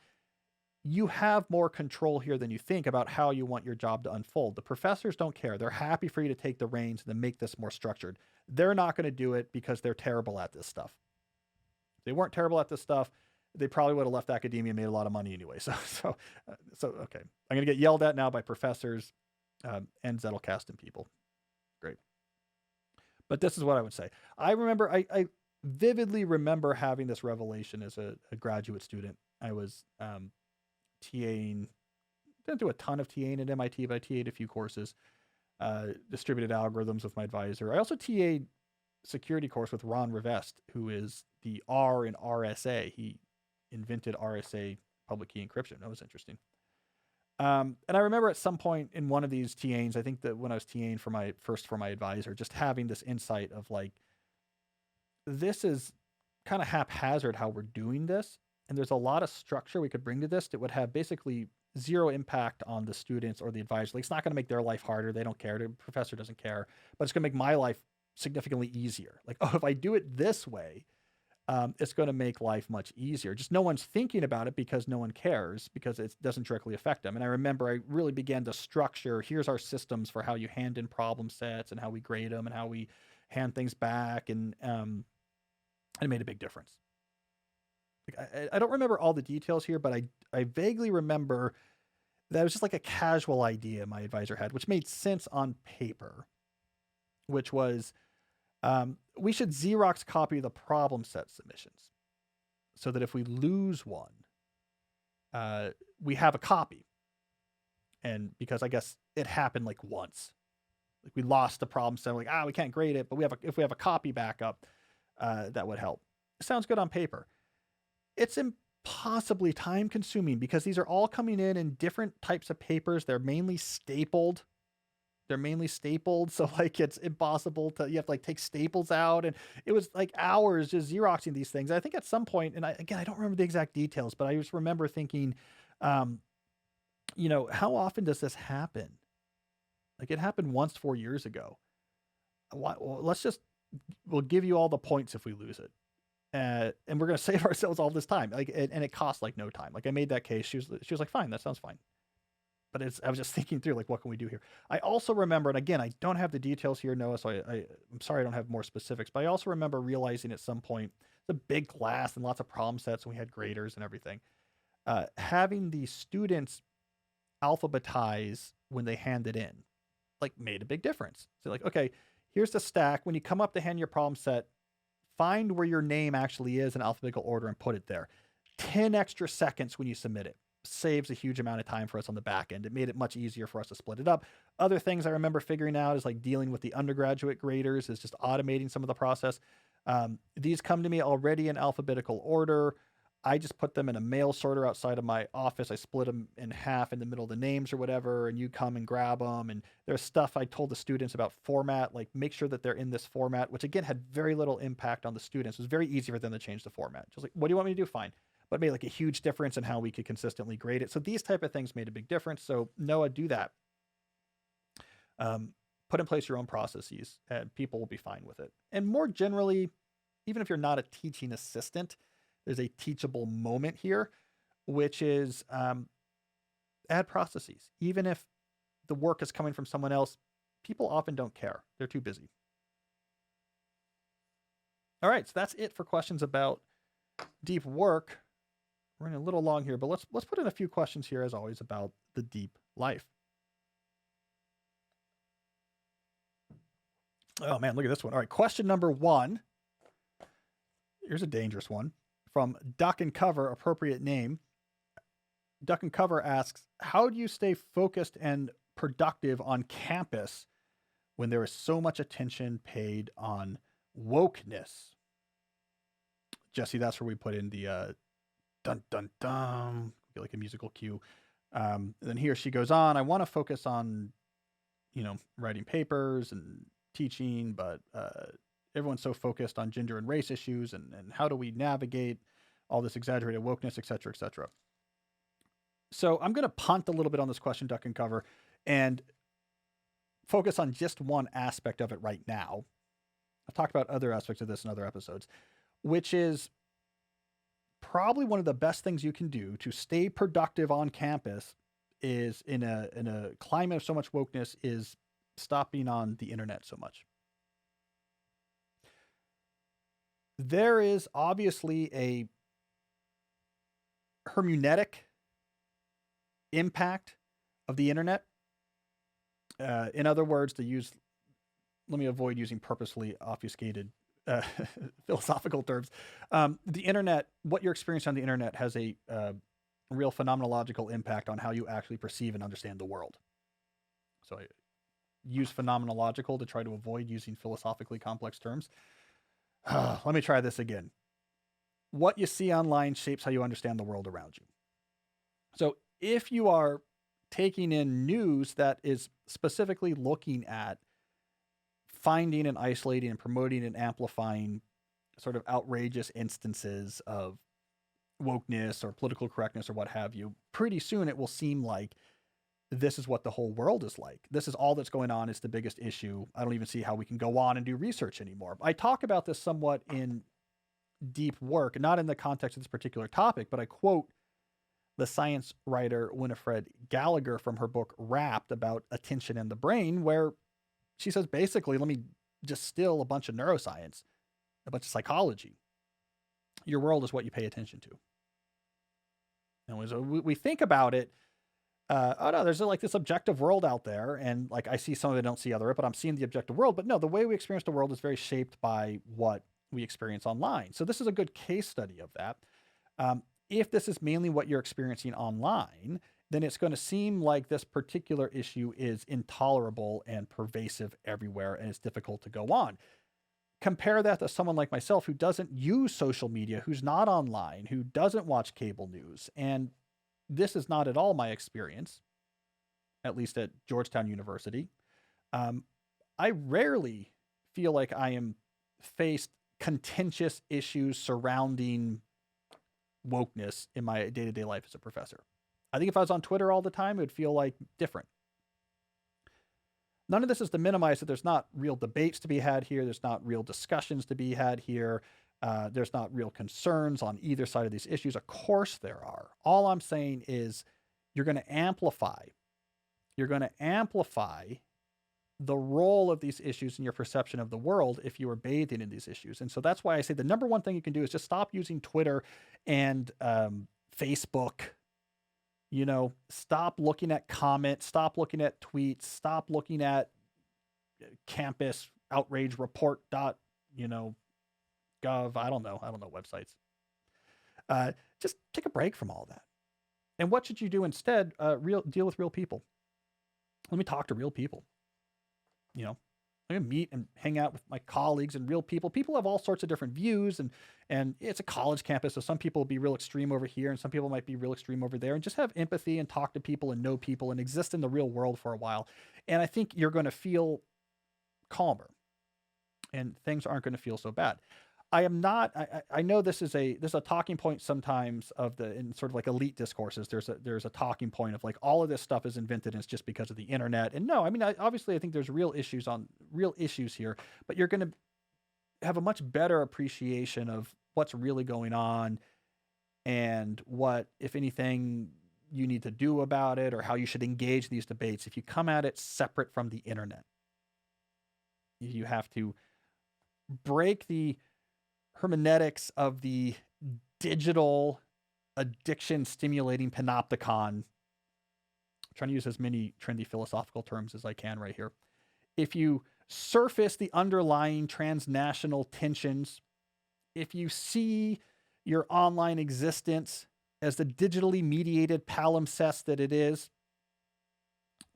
you have more control here than you think about how you want your job to unfold. The professors don't care. They're happy for you to take the reins and to make this more structured. They're not going to do it because they're terrible at this stuff. If they weren't terrible at this stuff, they probably would have left academia and made a lot of money anyway. So okay. I'm going to get yelled at now by professors and Zettelkasten people. Great. But this is what I would say. I vividly remember having this revelation as a graduate student. I was TAing, didn't do a ton of TAing at MIT, but I TA'd a few courses, distributed algorithms with my advisor. I also TA'd security course with Ron Rivest, who is the R in RSA. He invented RSA, public key encryption. That was interesting. And I remember at some point in one of these TAs, I think that when I was TAing for my advisor, just having this insight of like, this is kind of haphazard how we're doing this. And there's a lot of structure we could bring to this that would have basically zero impact on the students or the advisor. Like, it's not going to make their life harder. They don't care. The professor doesn't care, but it's going to make my life significantly easier. Like, oh, if I do it this way, it's going to make life much easier. Just no one's thinking about it because no one cares, because it doesn't directly affect them. And I remember I really began to structure, here's our systems for how you hand in problem sets and how we grade them and how we hand things back. And it made a big difference. Like I don't remember all the details here, but I vaguely remember that was just like a casual idea my advisor had, which made sense on paper, which was we should Xerox copy the problem set submissions so that if we lose one, we have a copy. And because I guess it happened like once, like we lost the problem set, we're like we can't grade it, but if we have a copy backup, that would help. It sounds good on paper. It's impossibly time consuming because these are all coming in different types of papers. They're mainly stapled. So like it's impossible to, you have to like take staples out, and it was like hours just Xeroxing these things. I think at some point, and I don't remember the exact details, but I just remember thinking, how often does this happen? Like it happened once 4 years ago. Well, we'll give you all the points if we lose it. And we're going to save ourselves all this time. Like, and it costs like no time. Like I made that case. She was like, fine, that sounds fine. But I was just thinking through, like, what can we do here? I also remember, and again, I don't have the details here, Noah, so I'm sorry I don't have more specifics, but I also remember realizing at some point, it's a big class and lots of problem sets, and we had graders and everything. Having the students alphabetize when they hand it in, like, made a big difference. So like, okay, here's the stack. When you come up to hand your problem set, find where your name actually is in alphabetical order and put it there. 10 extra seconds when you submit it. Saves a huge amount of time for us on the back end. It made it much easier for us to split it up. Other things I remember figuring out is like dealing with the undergraduate graders is just automating some of the process. These come to me already in alphabetical order. I just put them in a mail sorter outside of my office. I split them in half in the middle of the names or whatever, and you come and grab them. And there's stuff I told the students about format, like make sure that they're in this format, which again had very little impact on the students. It was very easy for them to change the format. Just like, what do you want me to do? Fine. But it made like a huge difference in how we could consistently grade it. So these type of things made a big difference. So Noah, do that. Put in place your own processes and people will be fine with it. And more generally, even if you're not a teaching assistant, there's a teachable moment here, which is add processes. Even if the work is coming from someone else, people often don't care. They're too busy. All right, so that's it for questions about deep work. We're running a little long here, but let's put in a few questions here, as always, about the deep life. Oh man, look at this one. All right, question number 1. Here's a dangerous one from Duck and Cover, appropriate name. Duck and Cover asks, how do you stay focused and productive on campus when there is so much attention paid on wokeness? Jesse, that's where we put in the dun dun dun, like a musical cue. Then he or she goes on, I want to focus on, writing papers and teaching, but everyone's so focused on gender and race issues and how do we navigate all this exaggerated wokeness, et cetera, et cetera. So I'm going to punt a little bit on this question, Duck and Cover, and focus on just one aspect of it right now. I'll talk about other aspects of this in other episodes, which is probably one of the best things you can do to stay productive on campus is in a climate of so much wokeness is stop being on the internet so much. There is obviously a hermeneutic impact of the internet. In other words, let me avoid using purposely obfuscated philosophical terms. The internet, what you're experiencing on the internet has a real phenomenological impact on how you actually perceive and understand the world. So I use phenomenological to try to avoid using philosophically complex terms. Let me try this again. What you see online shapes how you understand the world around you. So if you are taking in news that is specifically looking at finding and isolating and promoting and amplifying sort of outrageous instances of wokeness or political correctness or what have you, pretty soon it will seem like this is what the whole world is like. This is all that's going on. It's the biggest issue. I don't even see how we can go on and do research anymore. I talk about this somewhat in deep work, not in the context of this particular topic, but I quote the science writer Winifred Gallagher from her book Wrapped about attention and the brain, where she says, basically, let me just distill a bunch of neuroscience, a bunch of psychology. Your world is what you pay attention to. And as we think about it, oh no, there's like this objective world out there, and like I see some of it, I don't see other, but I'm seeing the objective world. But no, the way we experience the world is very shaped by what we experience online. So this is a good case study of that. If this is mainly what you're experiencing online, then it's going to seem like this particular issue is intolerable and pervasive everywhere, and it's difficult to go on. Compare that to someone like myself who doesn't use social media, who's not online, who doesn't watch cable news. And this is not at all my experience, at least at Georgetown University. I rarely feel like I am faced contentious issues surrounding wokeness in my day-to-day life as a professor. I think if I was on Twitter all the time, it would feel like different. None of this is to minimize that there's not real debates to be had here. There's not real discussions to be had here. There's not real concerns on either side of these issues. Of course there are. All I'm saying is you're going to amplify the role of these issues in your perception of the world if you are bathing in these issues. And so that's why I say the number one thing you can do is just stop using Twitter and Facebook. Stop looking at comments, stop looking at tweets, stop looking at campus outrage report dot, gov. I don't know websites. Just take a break from all that. And what should you do instead? Deal with real people. Let me talk to real people. I'm going to meet and hang out with my colleagues and real people. People have all sorts of different views, and it's a college campus, so some people will be real extreme over here, and some people might be real extreme over there, and just have empathy and talk to people and know people and exist in the real world for a while. And I think you're going to feel calmer, and things aren't going to feel so bad. I am not. I know this is a talking point sometimes in sort of like elite discourses. There's a talking point of like all of this stuff is invented and it's just because of the internet. And no, I mean obviously I think there's real issues here, but you're going to have a much better appreciation of what's really going on and what, if anything, you need to do about it or how you should engage these debates. If you come at it separate from the internet, you have to break the hermeneutics of the digital addiction stimulating panopticon. I'm trying to use as many trendy philosophical terms as I can right here. If you surface the underlying transnational tensions, if you see your online existence as the digitally mediated palimpsest that it is,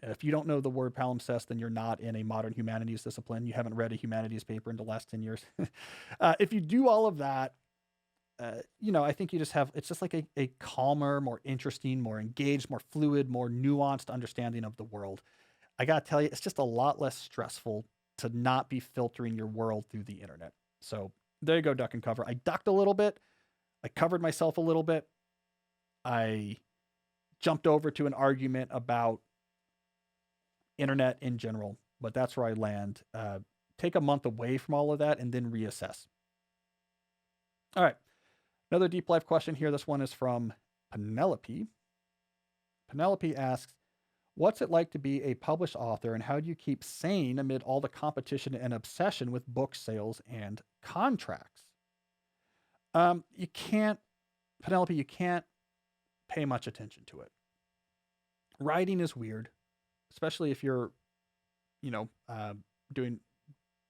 if you don't know the word palimpsest, then you're not in a modern humanities discipline. You haven't read a humanities paper in the last 10 years. If you do all of that, I think it's just like a calmer, more interesting, more engaged, more fluid, more nuanced understanding of the world. I got to tell you, it's just a lot less stressful to not be filtering your world through the internet. So there you go, duck and cover. I ducked a little bit. I covered myself a little bit. I jumped over to an argument about internet in general, but that's where I land. Take a month away from all of that and then reassess. All right. Another deep life question here. This one is from Penelope. Penelope asks, what's it like to be a published author and how do you keep sane amid all the competition and obsession with book sales and contracts? Penelope, you can't pay much attention to it. Writing is weird, especially if you're, doing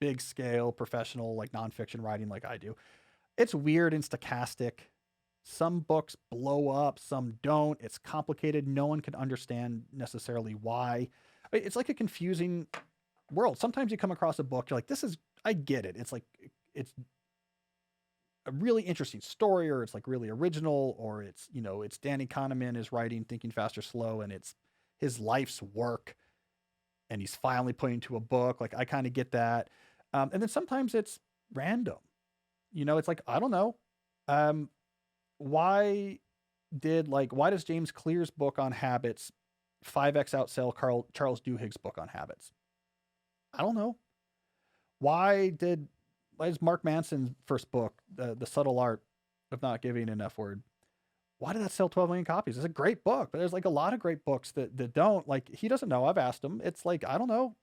big scale professional, like nonfiction writing like I do. It's weird and stochastic. Some books blow up, some don't. It's complicated. No one can understand necessarily why. It's like a confusing world. Sometimes you come across a book, you're like, I get it. It's like, it's a really interesting story, or it's like really original, or it's Danny Kahneman is writing Thinking Fast or Slow, and it's his life's work, and he's finally put into a book. Like, I kind of get that. And then sometimes it's random. It's like, I don't know. Why does James Clear's book on habits 5x outsell Charles Duhigg's book on habits? I don't know. Why is Mark Manson's first book, The Subtle Art of Not Giving an F Word, why did that sell 12 million copies? It's a great book, but there's like a lot of great books that don't. Like, he doesn't know. I've asked him. It's like, I don't know.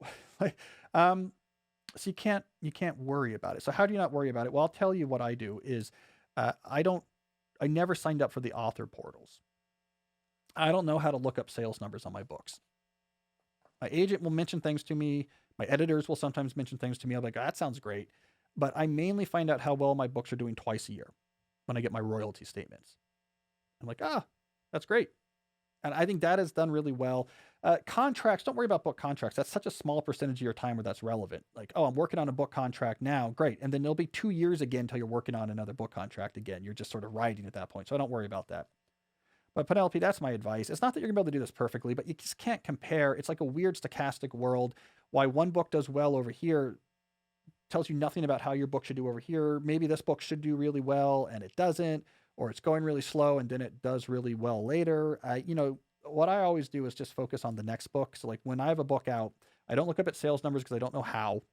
So you can't worry about it. So how do you not worry about it? Well, I'll tell you what I do is I never signed up for the author portals. I don't know how to look up sales numbers on my books. My agent will mention things to me. My editors will sometimes mention things to me. I'm like, that sounds great. But I mainly find out how well my books are doing twice a year when I get my royalty statements. I'm like, that's great. And I think that is done really well. Contracts, don't worry about book contracts. That's such a small percentage of your time where that's relevant. Like, I'm working on a book contract now. Great. And then it'll be 2 years again until you're working on another book contract again. You're just sort of riding at that point. So I don't worry about that. But Penelope, that's my advice. It's not that you're going to be able to do this perfectly, but you just can't compare. It's like a weird stochastic world. Why one book does well over here tells you nothing about how your book should do over here. Maybe this book should do really well and it doesn't, or it's going really slow and then it does really well later. What I always do is just focus on the next book. So like when I have a book out, I don't look up at sales numbers because I don't know how.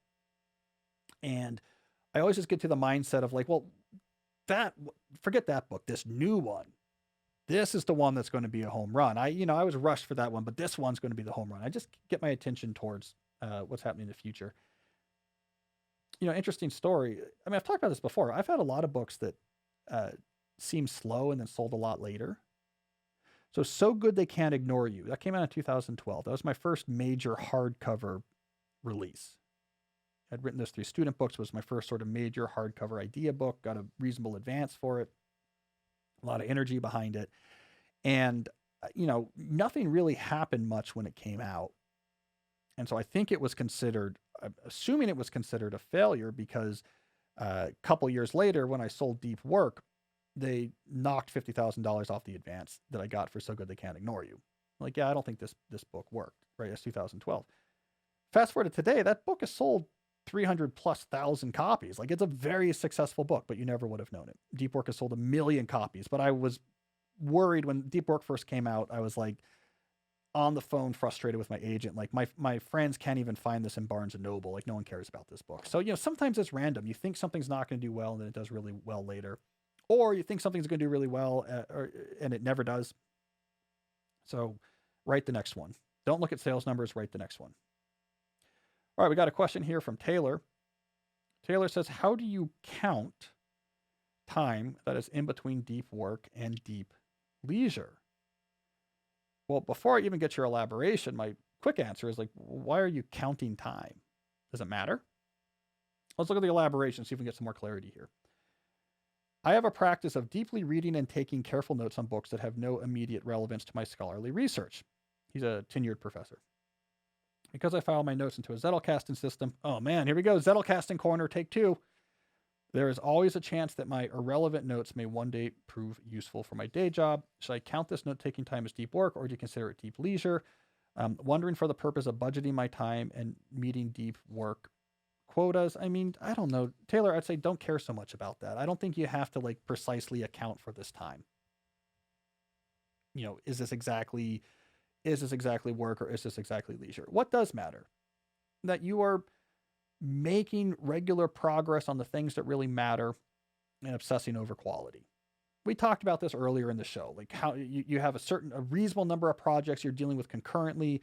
And I always just get to the mindset of like, well, forget that book, this new one. This is the one that's going to be a home run. I was rushed for that one, but this one's going to be the home run. I just get my attention towards what's happening in the future. Interesting story. I mean, I've talked about this before. I've had a lot of books that seem slow and then sold a lot later. So Good They Can't Ignore You. That came out in 2012. That was my first major hardcover release. I'd written this through student books. It was my first sort of major hardcover idea book. Got a reasonable advance for it. A lot of energy behind it. And, nothing really happened much when it came out. And so I think it was considered, assuming it was considered a failure because a couple years later when I sold Deep Work, they knocked $50,000 off the advance that I got for So Good They Can't Ignore You. Like, yeah, I don't think this book worked, right? It's 2012. Fast forward to today, that book has sold 300,000+ copies. Like, it's a very successful book, but you never would have known it. Deep Work has sold 1 million copies, but I was worried when Deep Work first came out. I was like on the phone, frustrated with my agent. Like my friends can't even find this in Barnes and Noble. Like no one cares about this book. So, sometimes it's random. You think something's not going to do well and then it does really well later. Or you think something's going to do really well and it never does. So write the next one. Don't look at sales numbers, write the next one. All right, we got a question here from Taylor. Taylor says, how do you count time that is in between deep work and deep leisure? Well, before I even get your elaboration, my quick answer is like, why are you counting time? Does it matter? Let's look at the elaboration, see if we can get some more clarity here. I have a practice of deeply reading and taking careful notes on books that have no immediate relevance to my scholarly research. He's a tenured professor. Because I file my notes into a Zettelkasten system. Oh man, here we go. Zettelkasten corner, take 2. There is always a chance that my irrelevant notes may one day prove useful for my day job. Should I count this note-taking time as deep work, or do you consider it deep leisure? Wondering for the purpose of budgeting my time and meeting deep work quotas. I mean, I don't know. Taylor, I'd say don't care so much about that. I don't think you have to like precisely account for this time. Is this exactly work or is this exactly leisure? What does matter? That you are making regular progress on the things that really matter and obsessing over quality. We talked about this earlier in the show, like how you have a reasonable number of projects you're dealing with concurrently.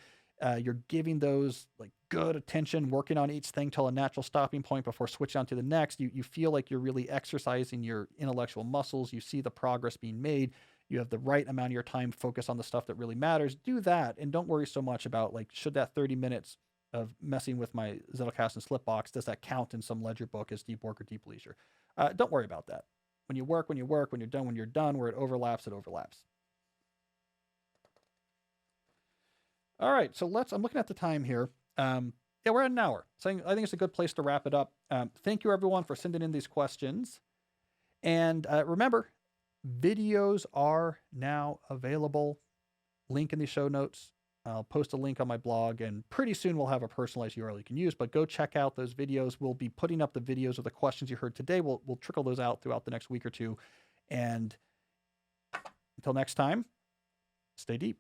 You're giving those like good attention, working on each thing till a natural stopping point before switching on to the next. You feel like you're really exercising your intellectual muscles. You see the progress being made. You have the right amount of your time focused on the stuff that really matters. Do that. And don't worry so much about like, should that 30 minutes of messing with my Zettelkasten slip box, does that count in some ledger book as deep work or deep leisure? Don't worry about that. When you work, when you're done, where it overlaps, it overlaps. All right. So I'm looking at the time here. We're at an hour. So I think it's a good place to wrap it up. Thank you everyone for sending in these questions. And remember, videos are now available. Link in the show notes. I'll post a link on my blog, and pretty soon we'll have a personalized URL you can use, but go check out those videos. We'll be putting up the videos of the questions you heard today. We'll trickle those out throughout the next week or two. And until next time, stay deep.